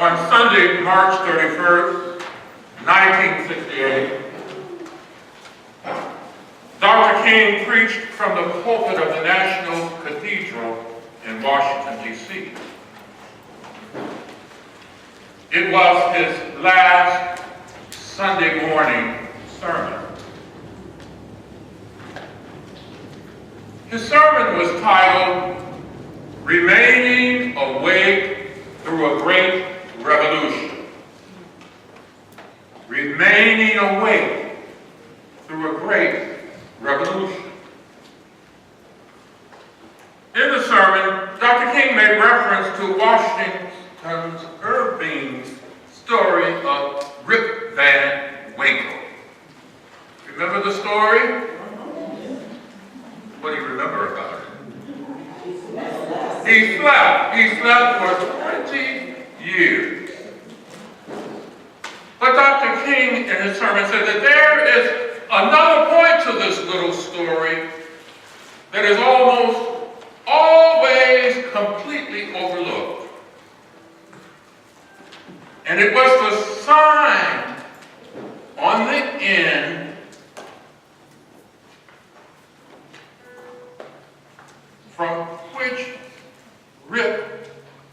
On Sunday, March 31st, 1968, Dr. King preached from the pulpit of the National Cathedral in Washington, D.C. It was his last Sunday morning sermon. His sermon was titled, "Remaining Awake Through a Great Revolution." Remaining awake through a great revolution. In the sermon, Dr. King made reference to Washington's Irving's story of Rip Van Winkle. Remember the story? What do you remember about it? He slept. He slept for 20 years. But Dr. King in his sermon said that there is another point to this little story that is almost always completely overlooked. And it was the sign on the end from which Rip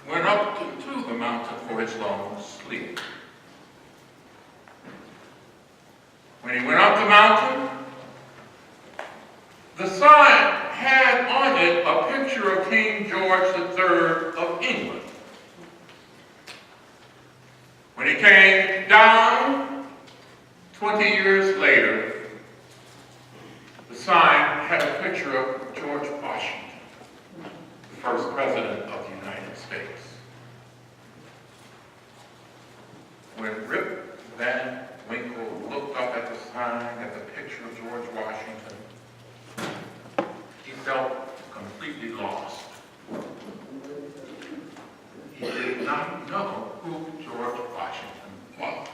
went up to the mountain for his long sleep. When he went up the mountain, the sign had on it a picture of King George III of England. When he came down 20 years later, the sign had a picture of George Washington, the first president of the United States. When Rip Van Winkle looked up at the sign, at the picture of George Washington, he felt completely lost. He did not know who George Washington was.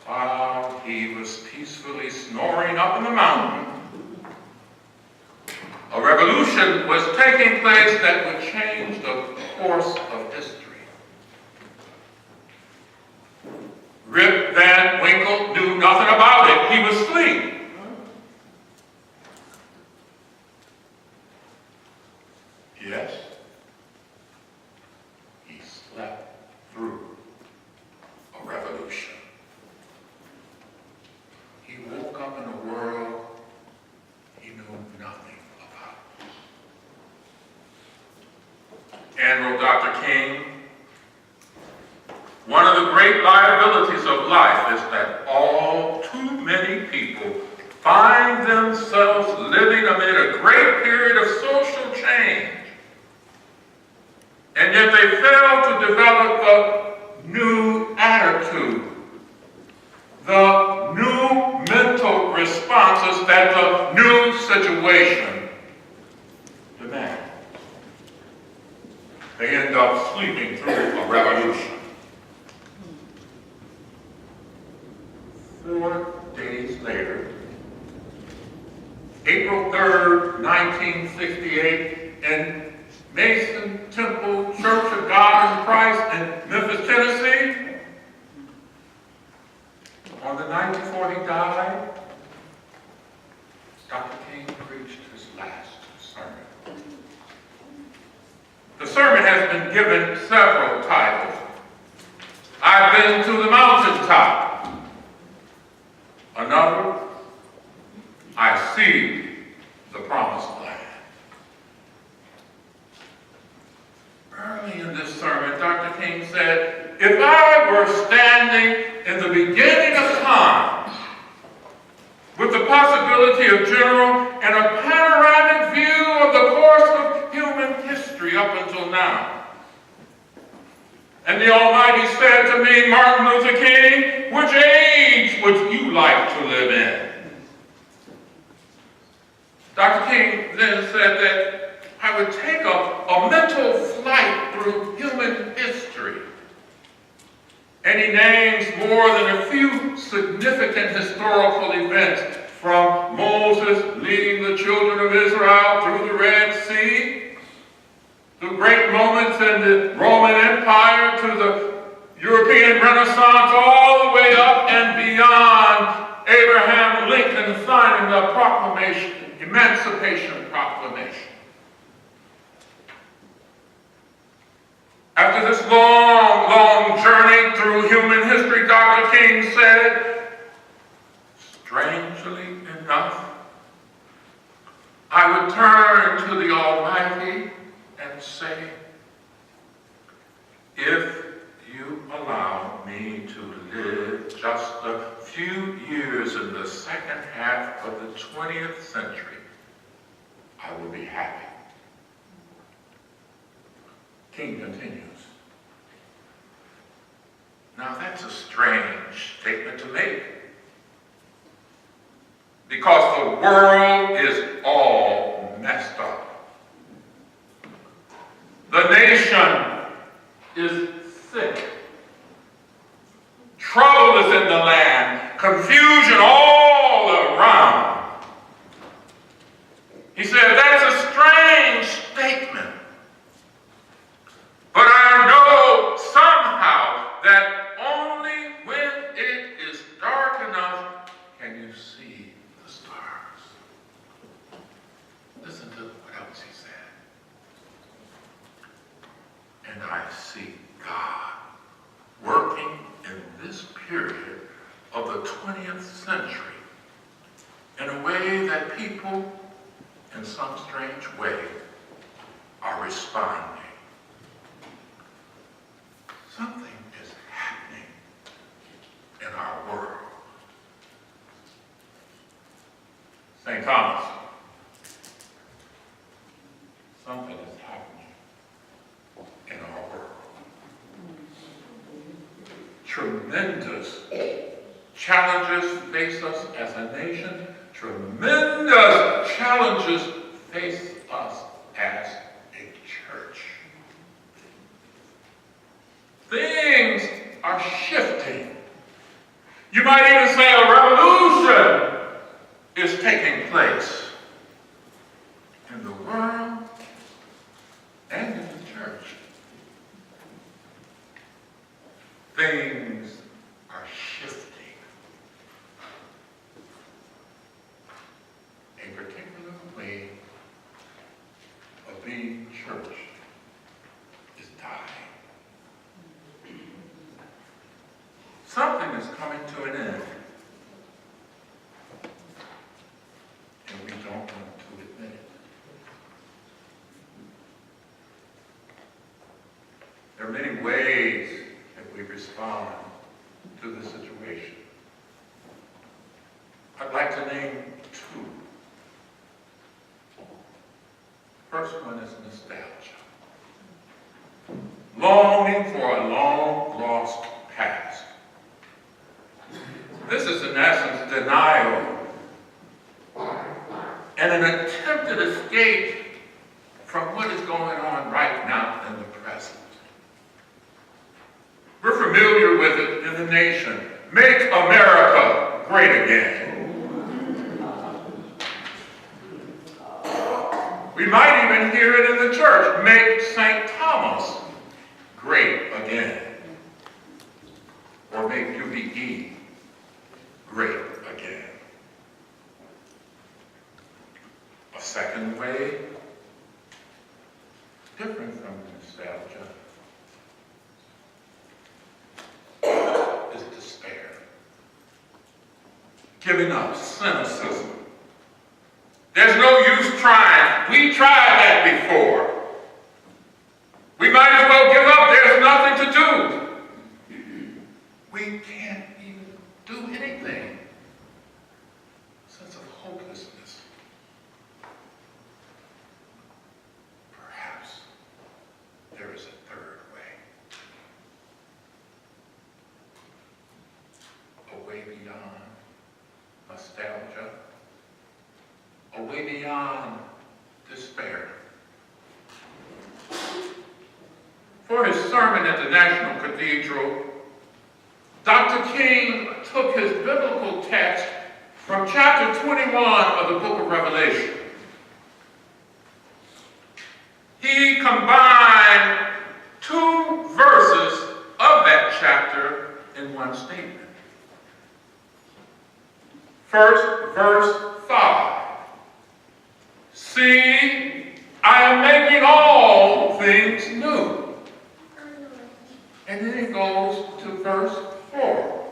While he was peacefully snoring up in the mountain, a revolution was taking place that would change the course of history. Rip Van Winkle knew nothing about it. He was asleep. Yes, he slept through a revolution. He woke up in a world he knew nothing about. And wrote Dr. King, "One of the great liabilities of life is that all too many people find themselves living amid a great period of social change, and yet they fail to develop the new attitude, the new mental responses that the new situation demands. They end up sleeping through a revolution." 4 days later, April 3rd, 1968, in Mason Temple Church of God in Christ in Memphis, Tennessee, on the night before he died, Dr. King preached his last sermon. The sermon has been given several titles. I've been to the mountaintop. Another, I see the promised land. Early in this sermon, Dr. King said, "If I were standing in the beginning of time with the possibility of general and a panoramic view of the course of human history up until now, and the Almighty said to me, 'Martin Luther King, which age would you like to live in?' Dr. King then said that I would take a mental flight through human history. And he names more than a few significant historical events, from Moses leading the children of Israel through the Red Sea, through great moments in the Roman Empire to the European Renaissance, all the way up and beyond Abraham Lincoln signing the proclamation, Emancipation Proclamation. After this long, long journey through human history, Dr. King said, strangely enough, I would turn to the Almighty and say, if you allow me to live just a few years in the second half of the 20th century, I will be happy. King continues. Now that's a strange statement to make, because the world is all messed up. The nation is sick. Trouble is in the land. Confusion all around. He said, that's a strange statement. But I know somehow that only when it is dark enough can you see the stars. Listen to what else he said. And I see God working in this period of the 20th century in a way that people, in some strange way, are responding. Something is happening in our world. St. Thomas, something is happening in our world. Tremendous challenges face us as a nation. Tremendous challenges face us as a church. Things are shifting. You might even say a revolution is taking place in the world and in the church. Things are shifting. A particular way of being church is dying. Something is coming to an end. And we don't want to admit it. There are many ways that we respond to this situation. I'd like to name two. First one is nostalgia. Longing for a long lost past. This is in essence denial and an attempted escape from what is going on right now in the present. We're familiar with it in the nation. Make America great again. We might even hear it in the church. Make St. Thomas great again. Or make UBE great again. A second way, different from nostalgia, is despair. Giving up, cynicism. There's no use trying. We tried that before. We might as well give up. There's nothing to do. We can't even do anything. Sense of hopelessness. Perhaps there is a third way. A way beyond nostalgia. A way beyond despair. For his sermon at the National Cathedral, Dr. King took his biblical text from chapter 21 of the book of Revelation. He combined First, verse 5. See, I am making all things new. And then it goes to verse 4.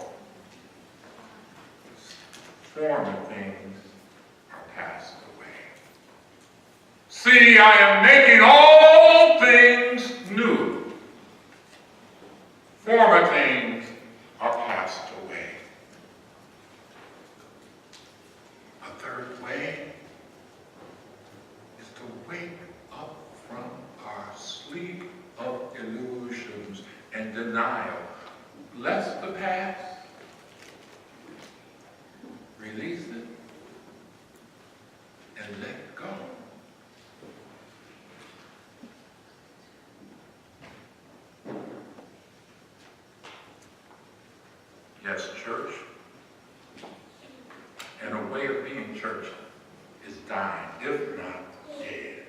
Former things are passed away. See, I am making all things new. Former things are passed away. A third way is to wake up from our sleep of illusions and denial. Bless the past, release it, and let it go. Yes, church, and a way of being church is dying, if not dead.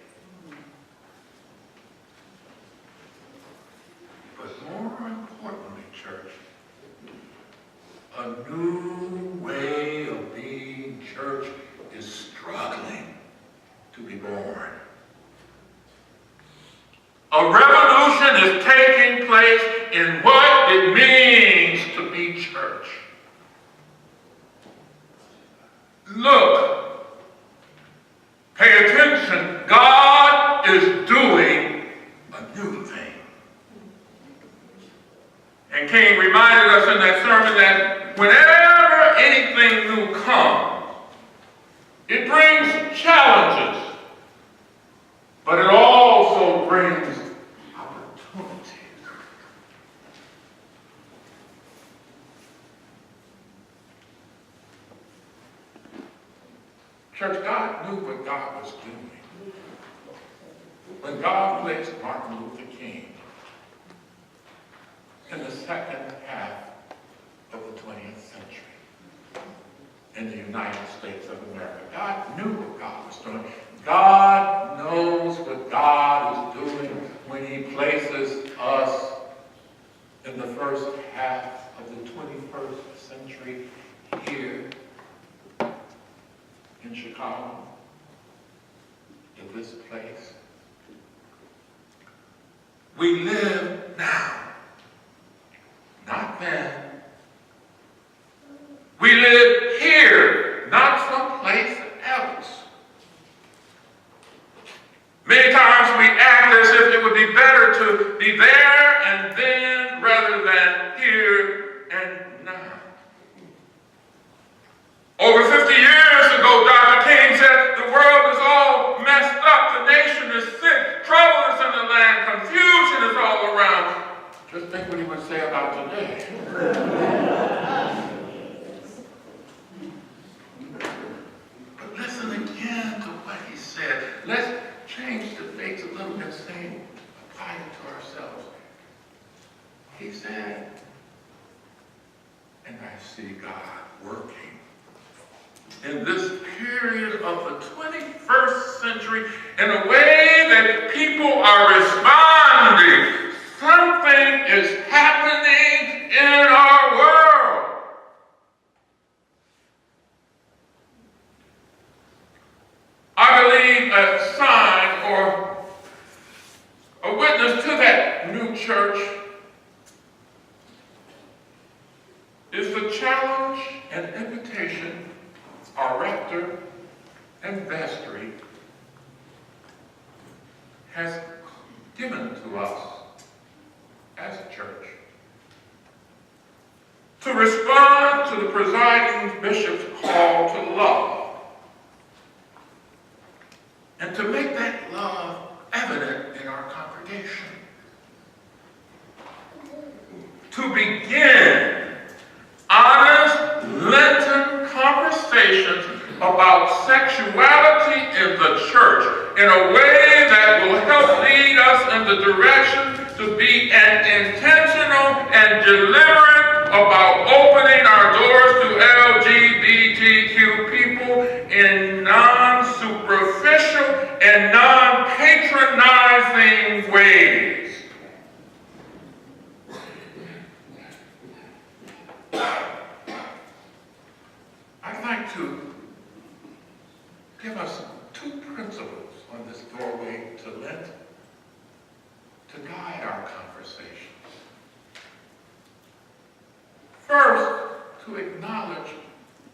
But more importantly, church, a new way of being church is struggling to be born. A revolution is taking place in what it means to be church. Look, pay attention. God is doing a new thing. And King reminded us in that sermon that whenever anything new comes, it brings challenges, but it also brings opportunities. Church, God knew what God was doing when God placed Martin Luther King in the second half of the 20th century in the United States of America. God knew what God was doing. God knows what God is doing when he places us in the first half of the 21st century here in Chicago, in this place. We live now, not then. We live here, not someplace else. Many times we act as if it would be better to be there and then rather than here and now. Over 50 years ago, Dr. King said the world is all messed up, the nation is sick, trouble is in the land, confusion is all around. Just think what he would say about today. But listen again to what he said. Let's change the dates a little bit, say, apply it to ourselves. He said, and I see God working in this period of the 21st century in a way that people are responding. Something is happening in our world. I believe a sign or a witness to that new church is the challenge and invitation our rector and vestry has given to us as a church to respond to the presiding bishop's call to love and to make that love evident in our congregation. To begin honest Lenten conversations about sexuality in the church in a way that will help lead us in the direction to be an intentional and deliberate about opening our doors to LGBTQ people in non-superficial and non-patronizing ways. I'd like to give us two principles on this doorway to Lent to guide our conversation. First, to acknowledge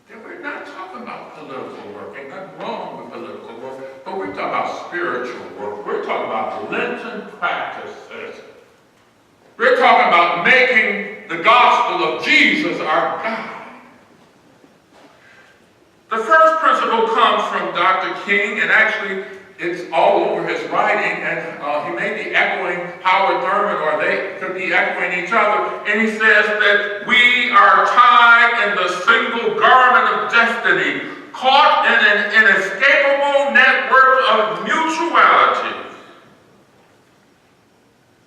that we're not talking about political work. Ain't nothing wrong with political work, but we're talking about spiritual work. We're talking about Lenten practices. We're talking about making the gospel of Jesus our guide. The first principle comes from Dr. King, and actually it's all over his writing, and he may be echoing Howard Thurman, or they could be echoing each other, and he says that we are tied in the single garment of destiny, caught in an inescapable network of mutuality.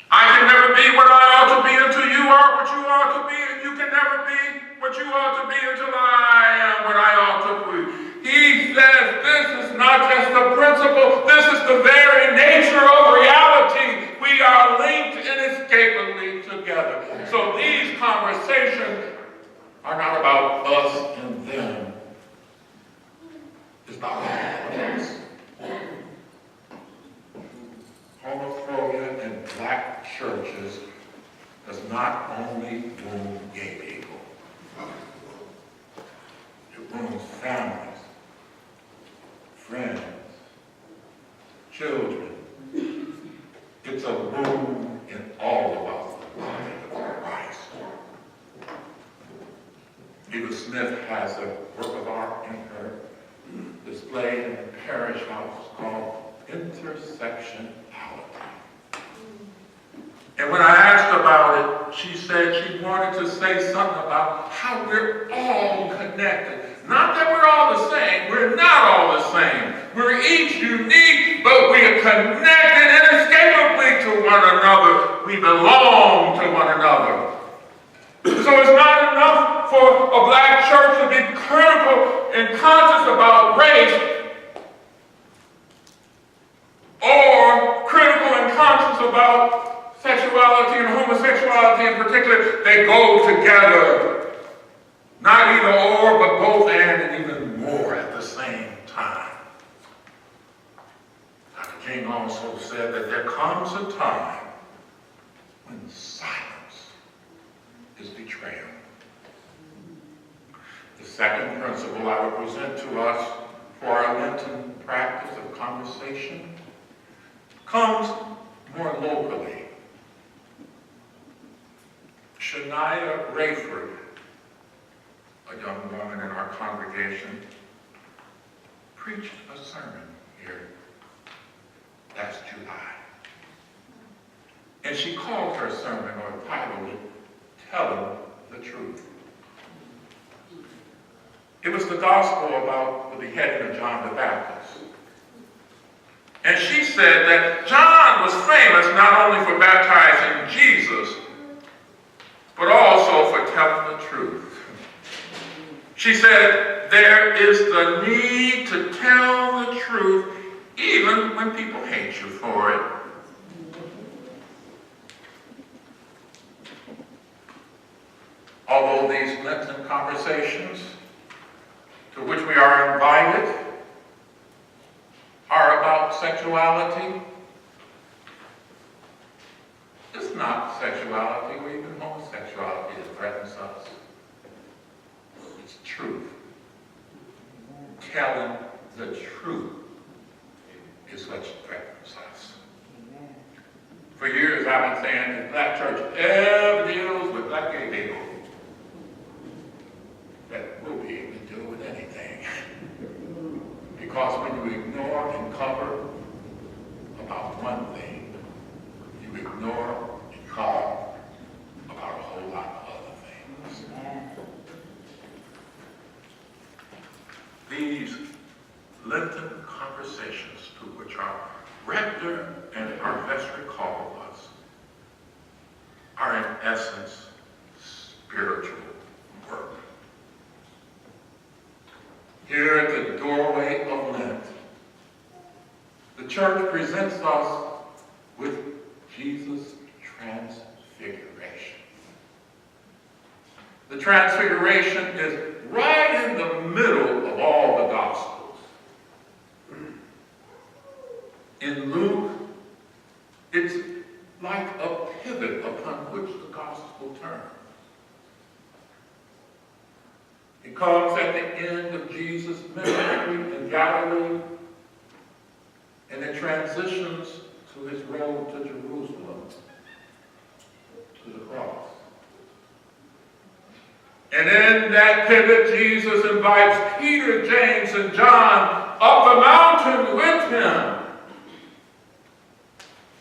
I can never be what I ought to be until you are what you ought to be, and you can never be what you ought to be until I am what I ought to be. He says this is not just a principle, this is the very nature of reality. We are linked inescapably together. So these conversations are not about us and them. It's about us. Homophobia in black churches does not only wound gay people. It wounds families, friends, children. It's a wound in all of us, the body of Christ. Eva Smith has a work of art in her displayed in the Parish house called Intersectionality. And when I asked about it, she said she wanted to say something about how we're all connected. Not that we're all the same. We're not all the same. We're each unique, but we are connected inescapably to one another. We belong to one another. So it's not enough for a black church to be critical and conscious about race, or critical and conscious about sexuality and homosexuality in particular. They go together. Not either or, but both and even more at the same time. Dr. King also said that there comes a time when silence is betrayal. The second principle I would present to us for our Lenten practice of conversation comes more locally. Shania Rayford, a young woman in our congregation, preached a sermon here last July. And she called her sermon, or titled it, Telling the Truth. It was the gospel about the beheading of John the Baptist. And she said that John was famous not only for baptizing Jesus, but also for telling the truth. She said, there is the need to tell the truth even when people hate you for it. Although these Lenten conversations to which we are invited are about sexuality, it's not sexuality or even homosexuality that threatens us. It's truth. Telling the truth is what threatens us. For years I've been saying that black church ever deals with black gay people, that we'll be able to deal with anything. Because when you ignore and cover about one thing, you ignore and cover about a whole lot of other things. These Lenten conversations to which our Rector and our vestry call us are in essence spiritual work. Here at the doorway of Lent, the church presents us with Jesus' transfiguration. The transfiguration is right in the middle of all the Gospels. In Luke, it's like a pivot upon which the gospel turns. It comes at the end of Jesus' ministry in Galilee, and it transitions to his road to Jerusalem, to the cross. And in that pivot, Jesus invites Peter, James, and John up the mountain with him.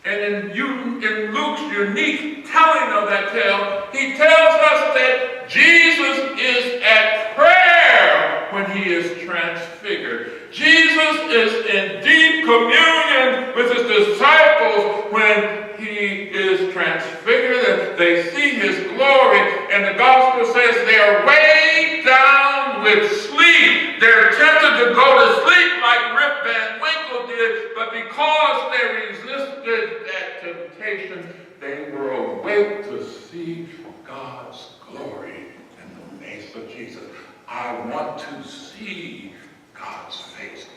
And in Luke's unique telling of that tale, he tells us that Jesus is at prayer when he is transfigured. Jesus is in deep communion with his disciples when he is transfigured. They see his glory, and the gospel says they are weighed down with sleep. They're tempted to go to sleep like Rip Van Winkle did, but because they resisted that temptation, they were awake to see God's glory in the face of Jesus. I want to see God's face.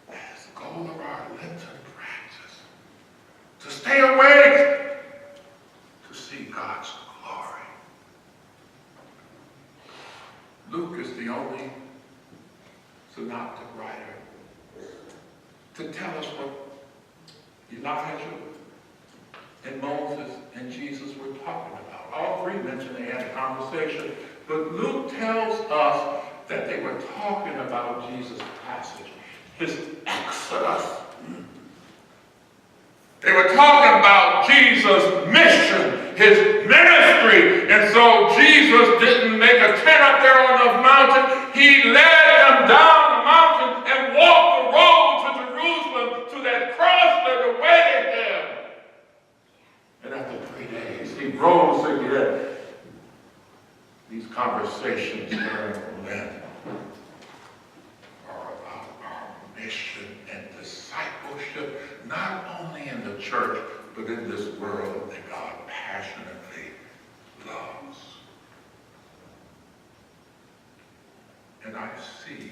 That's the goal of our Lenten practice. To stay awake, to see God's glory. Luke is the only synoptic writer to tell us what Elijah and Moses and Jesus were talking about. All three mention they had a conversation, but Luke tells us that they were talking about Jesus' passage, his exodus. They were talking about Jesus' mission, his ministry. And so Jesus didn't make a tent up there on the mountain. He led them down the mountain and walked the road to Jerusalem, to that cross that awaited him. And after 3 days, he rose again. These conversations during Lent are about our mission and discipleship, not only in the church, but in this world that God passionately loves. And I see,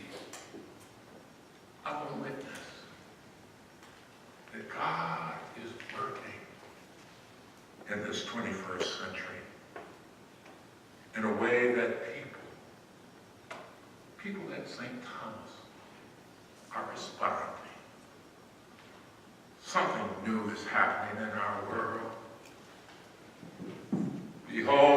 I'm a witness, that God is working in this 21st century in a way that people at St. Thomas are responding. Something new is happening in our world. Behold,